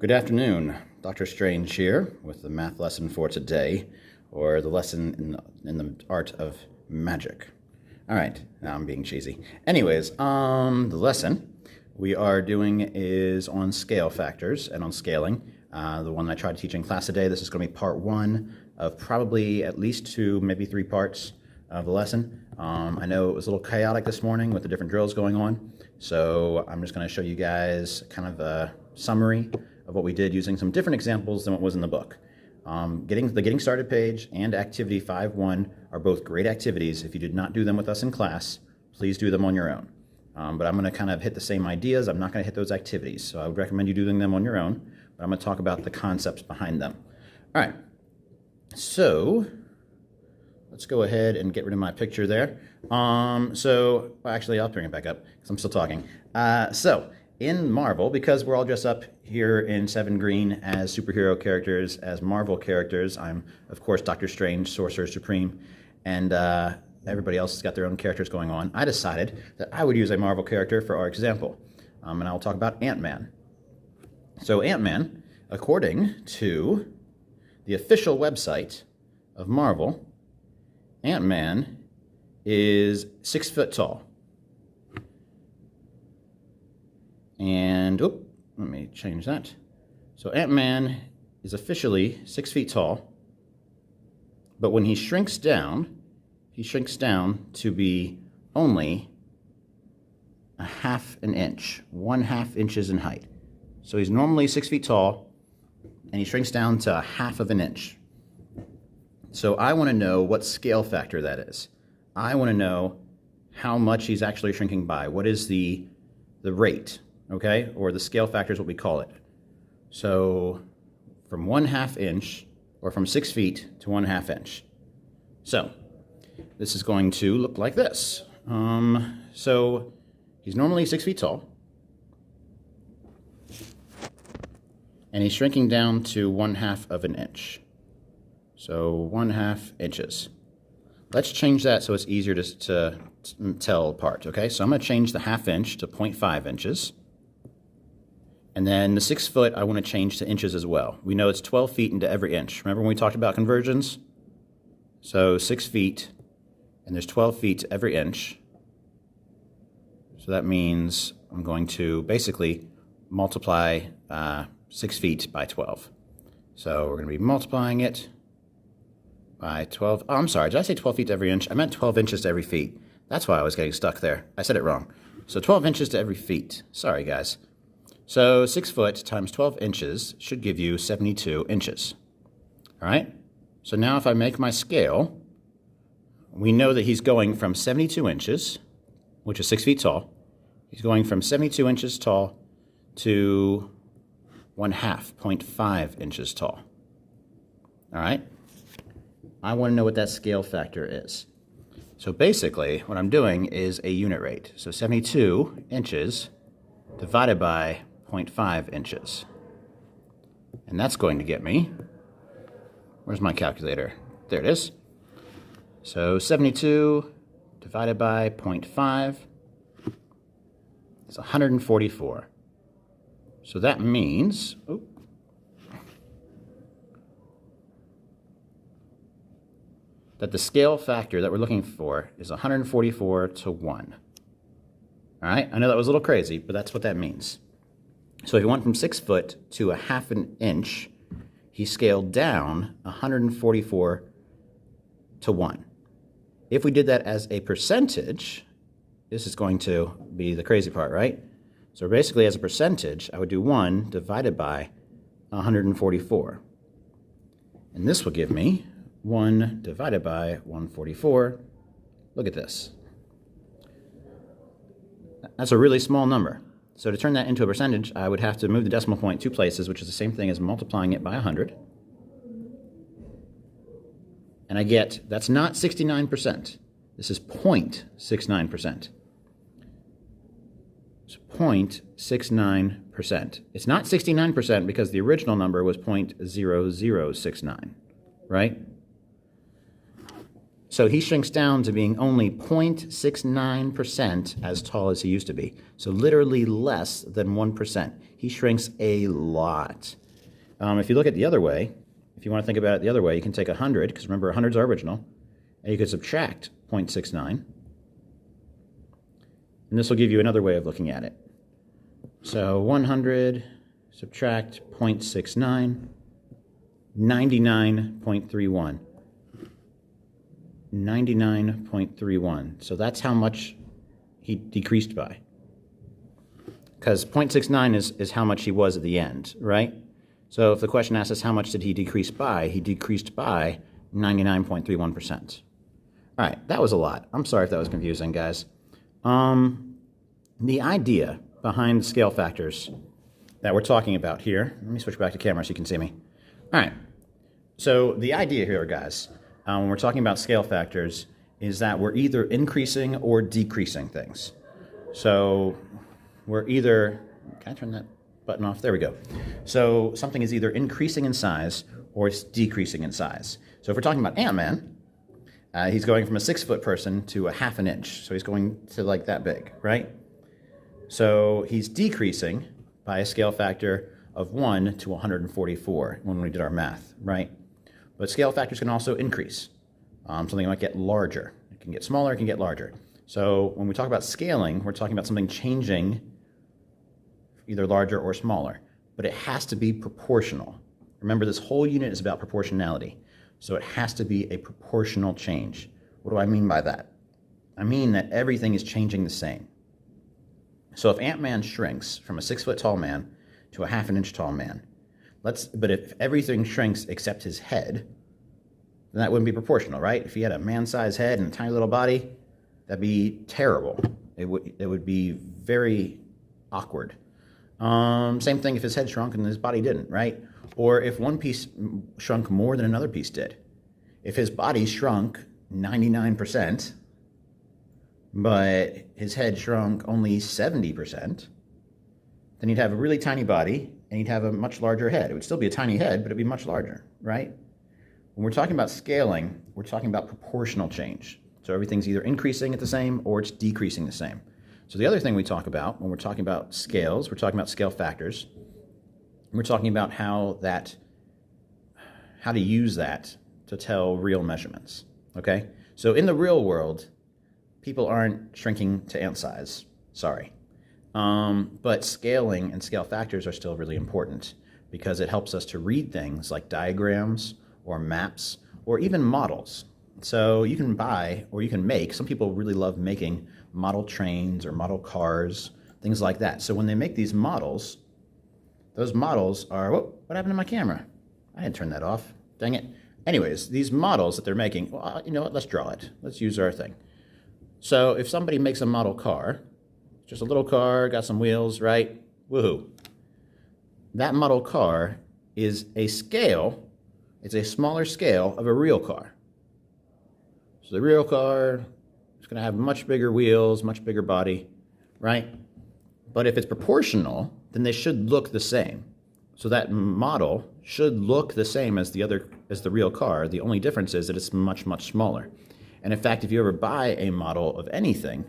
Good afternoon. Dr. Strange here with the math lesson for today, or the lesson in the art of magic. All right, now I'm being cheesy. Anyways, the lesson we are doing is on scale factors and on scaling. The one I tried to teach in class today, this is going to be part one of probably at least 2, maybe 3 parts of the lesson. I know it was a little chaotic this morning with the different drills going on, so I'm just going to show you guys kind of a summary of what we did using some different examples than what was in the book. The Getting Started page and Activity 5.1 are both great activities. If you did not do them with us in class, please do them on your own. But I'm going to kind of hit the same ideas. I'm not going to hit those activities, so I would recommend you doing them on your own, but I'm going to talk about the concepts behind them. All right, so let's go ahead and get rid of my picture there. Well, actually, I'll bring it back up because I'm still talking. So in Marvel, because we're all dressed up here in 7 Green as superhero characters, as Marvel characters, I'm, of course, Doctor Strange, Sorcerer Supreme, and everybody else has got their own characters going on. I decided that I would use a Marvel character for our example, and I'll talk about Ant-Man. So Ant-Man, according to the official website of Marvel, Ant-Man is 6 foot tall. And, let me change that. So Ant-Man is officially 6 feet tall, but when he shrinks down to be only a half an inch, 1/2 inches in height. So he's normally 6 feet tall, and he shrinks down to 1/2 inch. So I want to know what scale factor that is. I want to know how much he's actually shrinking by. What is the rate? Okay, or the scale factor is what we call it. So from 1/2 inch, or from 6 feet to 1/2 inch. So this is going to look like this. So he's normally 6 feet tall, and he's shrinking down to 1/2 inch. So 1/2 inches. Let's change that so it's easier to tell apart, okay? So I'm going to change the 1/2 inch to 0.5 inches. And then the 6 foot, I want to change to inches as well. We know it's 12 feet into every inch. Remember when we talked about conversions? So 6 feet, and there's 12 feet to every inch. So that means I'm going to basically multiply 6 feet by 12. So we're going to be multiplying it by 12. Oh, I'm sorry, did I say 12 feet to every inch? I meant 12 inches to every feet. That's why I was getting stuck there. I said it wrong. So 12 inches to every feet. Sorry, guys. So 6 foot times 12 inches should give you 72 inches. All right? So now if I make my scale, we know that he's going from 72 inches, which is 6 feet tall. He's going from 72 inches tall to 1/2, 0.5 inches tall. All right? I want to know what that scale factor is. So basically, what I'm doing is a unit rate. So 72 inches divided by 0.5 inches. And that's going to get me, where's my calculator? There it is. So 72 divided by 0.5 is 144. So that means, that the scale factor that we're looking for is 144 to 1. All right, I know that was a little crazy, but that's what that means. So if he went from 6 foot to 1/2 inch, he scaled down 144 to 1. If we did that as a percentage, this is going to be the crazy part, right? So basically as a percentage, I would do 1 divided by 144. And this will give me 1 divided by 144. Look at this. That's a really small number. So to turn that into a percentage, I would have to move the decimal point 2 places, which is the same thing as multiplying it by 100. And I get, that's not 69%. This is 0.69%. It's 0.69%. It's not 69% because the original number was 0.0069, right? So he shrinks down to being only 0.69% as tall as he used to be. So literally less than 1%. He shrinks a lot. If you look at the other way, if you want to think about it the other way, you can take 100, because remember 100 is our original, and you could subtract 0.69. And this will give you another way of looking at it. So 100 subtract 0.69, 99.31. 99.31. So that's how much he decreased by. Because 0.69 is how much he was at the end, right? So if the question asks us how much did he decrease by, he decreased by 99.31%. All right, that was a lot. I'm sorry if that was confusing, guys. The idea behind scale factors that we're talking about here, let me switch back to camera so you can see me. All right, so the idea here, guys, when we're talking about scale factors, is that we're either increasing or decreasing things. So we're either, can I turn that button off? There we go. So something is either increasing in size or it's decreasing in size. So if we're talking about Ant-Man, he's going from a 6-foot person to a ½ an inch. So he's going to like that big, right? So he's decreasing by a scale factor of 1 to 144 when we did our math, right? But scale factors can also increase. Something might get larger. It can get smaller, it can get larger. So when we talk about scaling, we're talking about something changing either larger or smaller. But it has to be proportional. Remember, this whole unit is about proportionality. So it has to be a proportional change. What do I mean by that? I mean that everything is changing the same. So if Ant-Man shrinks from a 6-foot tall man to a ½ an inch tall man, but if everything shrinks except his head, then that wouldn't be proportional, right? If he had a man-sized head and a tiny little body, that'd be terrible. It would be very awkward. Same thing if his head shrunk and his body didn't, right? Or if one piece shrunk more than another piece did. If his body shrunk 99%, but his head shrunk only 70%, then he'd have a really tiny body and he'd have a much larger head. It would still be a tiny head, but it'd be much larger, right? When we're talking about scaling, we're talking about proportional change. So everything's either increasing at the same or it's decreasing the same. So the other thing we talk about when we're talking about scales, we're talking about scale factors. We're talking about how to use that to tell real measurements, okay? So in the real world, people aren't shrinking to ant size, sorry. But scaling and scale factors are still really important because it helps us to read things like diagrams or maps or even models. So you can buy or you can make, some people really love making model trains or model cars, things like that. So when they make these models, those models are, whoa, what happened to my camera? I didn't turn that off, dang it. Anyways, these models that they're making, well, you know what, let's draw it. Let's use our thing. So if somebody makes a model car, just a little car, got some wheels, right? Woohoo. That model car is a scale, it's a smaller scale of a real car. So the real car is going to have much bigger wheels, much bigger body, right? But if it's proportional, then they should look the same. So that model should look the same as the real car. The only difference is that it's much, much smaller. And in fact, if you ever buy a model of anything,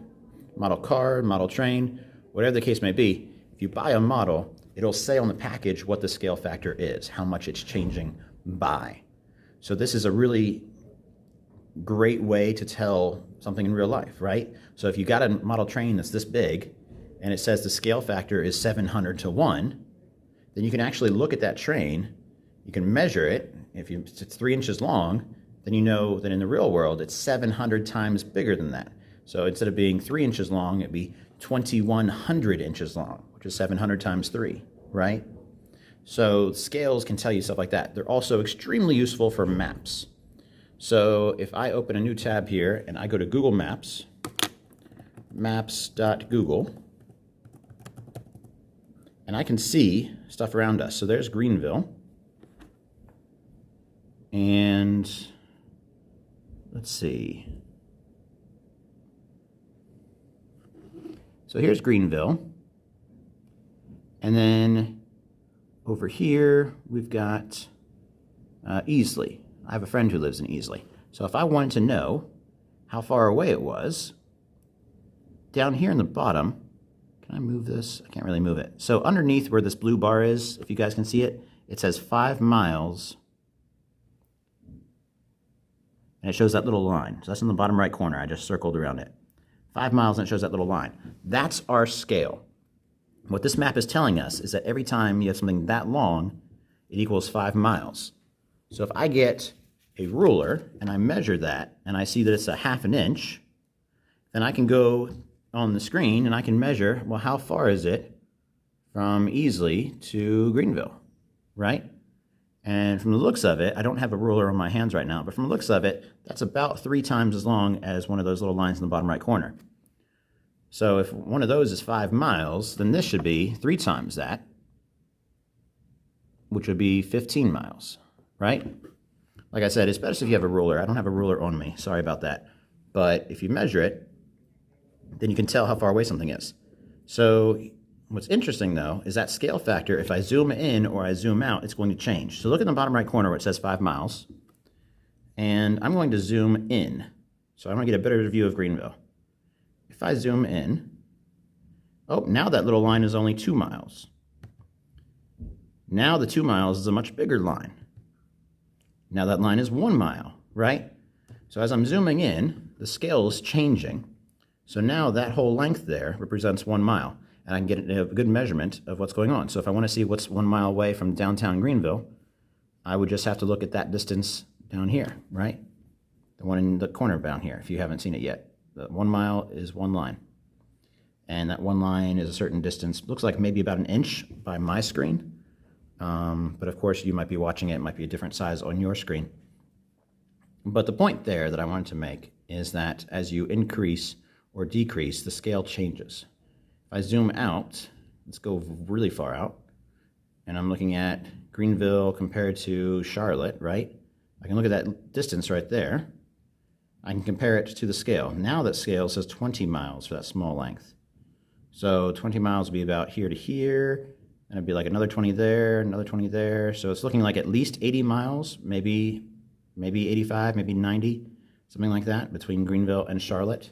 model car, model train, whatever the case may be, if you buy a model, it'll say on the package what the scale factor is, how much it's changing by. So this is a really great way to tell something in real life, right? So if you got a model train that's this big, and it says the scale factor is 700 to 1, then you can actually look at that train, you can measure it. If it's 3 inches long, then you know that in the real world, it's 700 times bigger than that. So instead of being 3 inches long, it'd be 2,100 inches long, which is 700 times 3, right? So scales can tell you stuff like that. They're also extremely useful for maps. So if I open a new tab here and I go to Google Maps, maps.google, and I can see stuff around us. So there's Greenville. And let's see. So here's Greenville. And then over here, we've got Easley. I have a friend who lives in Easley. So if I wanted to know how far away it was, down here in the bottom, can I move this? I can't really move it. So underneath where this blue bar is, if you guys can see it, it says 5 miles. And it shows that little line. So that's in the bottom right corner. I just circled around it. 5 miles, and it shows that little line. That's our scale. What this map is telling us is that every time you have something that long, it equals 5 miles. So if I get a ruler and I measure that and I see that it's a ½ an inch, then I can go on the screen and I can measure, well, how far is it from Easley to Greenville, right? And from the looks of it, I don't have a ruler on my hands right now, but from the looks of it, that's about 3 times as long as one of those little lines in the bottom right corner. So if one of those is 5 miles, then this should be 3 times that, which would be 15 miles, right? Like I said, it's best if you have a ruler. I don't have a ruler on me. Sorry about that. But if you measure it, then you can tell how far away something is. So what's interesting, though, is that scale factor, if I zoom in or I zoom out, it's going to change. So look in the bottom right corner where it says 5 miles. And I'm going to zoom in. So I'm going to get a better view of Greenville. If I zoom in, oh, now that little line is only 2 miles. Now the 2 miles is a much bigger line. Now that line is 1 mile, right? So as I'm zooming in, the scale is changing. So now that whole length there represents 1 mile, and I can get a good measurement of what's going on. So if I want to see what's 1 mile away from downtown Greenville, I would just have to look at that distance down here, right? The one in the corner down here, if you haven't seen it yet. The 1 mile is 1 line. And that 1 line is a certain distance, looks like maybe about 1 inch by my screen. But of course, you might be watching it, it might be a different size on your screen. But the point there that I wanted to make is that as you increase or decrease, the scale changes. If I zoom out, let's go really far out, and I'm looking at Greenville compared to Charlotte, right? I can look at that distance right there. I can compare it to the scale. Now that scale says 20 miles for that small length. So 20 miles would be about here to here, and it'd be like another 20 there, another 20 there. So it's looking like at least 80 miles, maybe 85, maybe 90, something like that, between Greenville and Charlotte.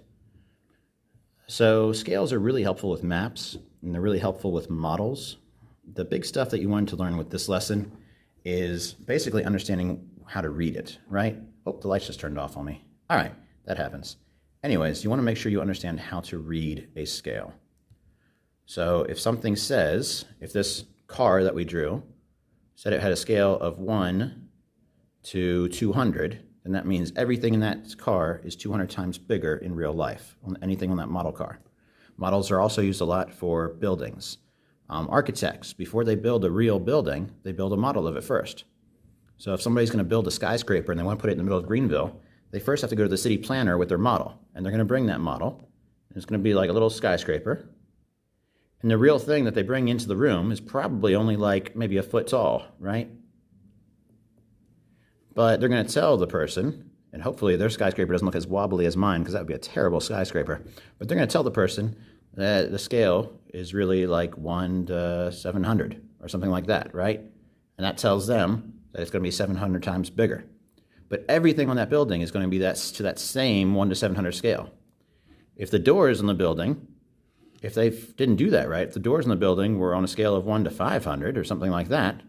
So scales are really helpful with maps, and they're really helpful with models. The big stuff that you wanted to learn with this lesson is basically understanding how to read it, right? Oh, the lights just turned off on me. All right, that happens. Anyways, you want to make sure you understand how to read a scale. So if something says, if this car that we drew said it had a scale of 1 to 200, then that means everything in that car is 200 times bigger in real life, on anything on that model car. Models are also used a lot for buildings. Architects, before they build a real building, they build a model of it first. So if somebody's going to build a skyscraper and they want to put it in the middle of Greenville, they first have to go to the city planner with their model, and they're going to bring that model. It's going to be like a little skyscraper. And the real thing that they bring into the room is probably only like maybe a foot tall, right? But they're going to tell the person, and hopefully their skyscraper doesn't look as wobbly as mine, because that would be a terrible skyscraper. But they're going to tell the person that the scale is really like 1 to 700 or something like that, right? And that tells them that it's going to be 700 times bigger. But everything on that building is going to be to that same 1 to 700 scale. If the doors on the building, if they didn't do that right, if the doors in the building were on a scale of 1 to 500 or something like that,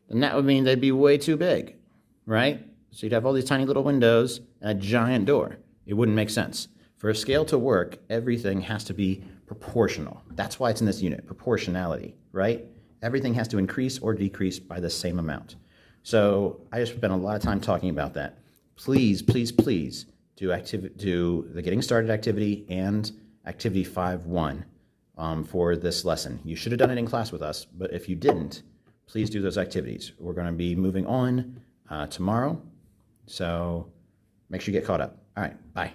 then that would mean they'd be way too big, right? So you'd have all these tiny little windows and a giant door. It wouldn't make sense. For a scale to work, everything has to be proportional. That's why it's in this unit, proportionality, right? Everything has to increase or decrease by the same amount. So I just spent a lot of time talking about that. Please, please, please do the Getting Started activity and activity 5.1 for this lesson. You should have done it in class with us, but if you didn't, please do those activities. We're going to be moving on tomorrow, so make sure you get caught up. All right, bye.